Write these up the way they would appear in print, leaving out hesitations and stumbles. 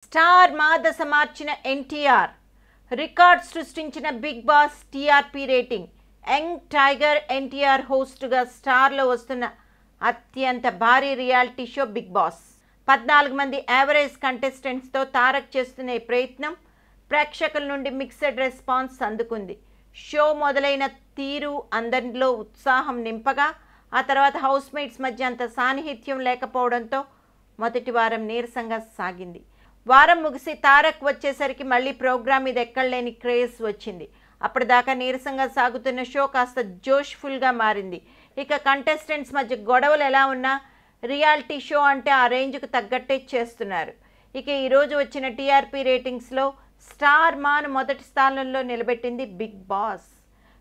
Star మాదస మార్చిన NTR record సృష్టించిన Bigg Boss TRP rating. Young tiger NTR హోస్ట్గా స్టార్లో వస్తున్న అత్యంత భారీ రియాలిటీ షో బిగ్ బాస్. 14 మంది యావరేజ్ కంటెస్టెంట్స్తో తారక్ చేస్తున్న ఈ ప్రయత్నం ప్రేక్షకుల నుండి మిక్స్డ్ రెస్పాన్స్ అందుకుంది. షో మొదలైన తీరు అందరిలో ఉత్సాహం నింపగా ఆ తర్వాత హౌస్మేట్స్ మధ్య అంత సాన్నిహిత్యం లేకపోవడంతో మొదటి వారం నీరసంగా సాగింది. వారం ముగిసి తారక్ వచ్చేసరికి మళ్ళీ ప్రోగ్రామ్ మీద ఎక్కడలేని క్రేజ్ వచ్చింది. అప్పటిదాకా నీరసంగా సాగుతున్న షో కాస్త జోష్ఫుల్గా మారింది. ఇక కంటెస్టెంట్స్ మధ్య గొడవలు ఎలా ఉన్నా రియాలిటీ షో అంటే ఆ రేంజ్కు తగ్గట్టే చేస్తున్నారు. ఇక ఈరోజు వచ్చిన టీఆర్పీ రేటింగ్స్లో స్టార్ మాను మొదటి స్థానంలో నిలబెట్టింది బిగ్ బాస్.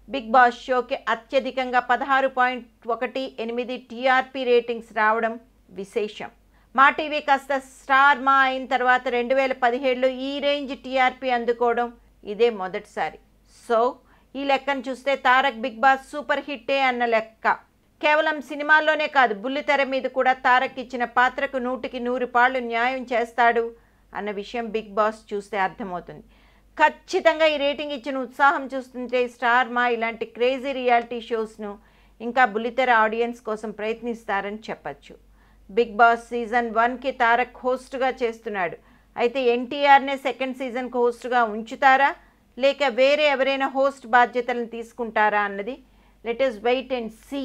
బిగ్ బాస్ షోకి అత్యధికంగా 16.18 టీఆర్పీ రేటింగ్స్ రావడం విశేషం. మా టీవీ కాస్త స్టార్ మా అయిన తర్వాత 2017లో ఈ రేంజ్ టీఆర్పీ అందుకోవడం ఇదే మొదటిసారి. సో ఈ లెక్కను చూస్తే తారక్ బిగ్ బాస్ సూపర్ హిట్టే అన్న లెక్క. కేవలం సినిమాల్లోనే కాదు, బుల్లితెర మీద కూడా తారక్ ఇచ్చిన పాత్రకు 100కి 100 పాళ్ళు న్యాయం చేస్తాడు అన్న విషయం బిగ్ బాస్ చూస్తే అర్థమవుతుంది. ఖచ్చితంగా ఈ రేటింగ్ ఇచ్చిన ఉత్సాహం చూస్తుంటే స్టార్ మా ఇలాంటి క్రేజీ రియాలిటీ షోస్ను ఇంకా బుల్లితెర ఆడియన్స్ కోసం ప్రయత్నిస్తారని చెప్పచ్చు. బిగ్ బాస్ సీజన్ 1కి తారక్ హోస్ట్గా చేస్తున్నాడు. అయితే ఎన్టీఆర్నే సెకండ్ సీజన్కి హోస్ట్గా ఉంచుతారా లేక వేరే ఎవరైనా హోస్ట్ బాధ్యతలను తీసుకుంటారా అన్నది let us wait and see.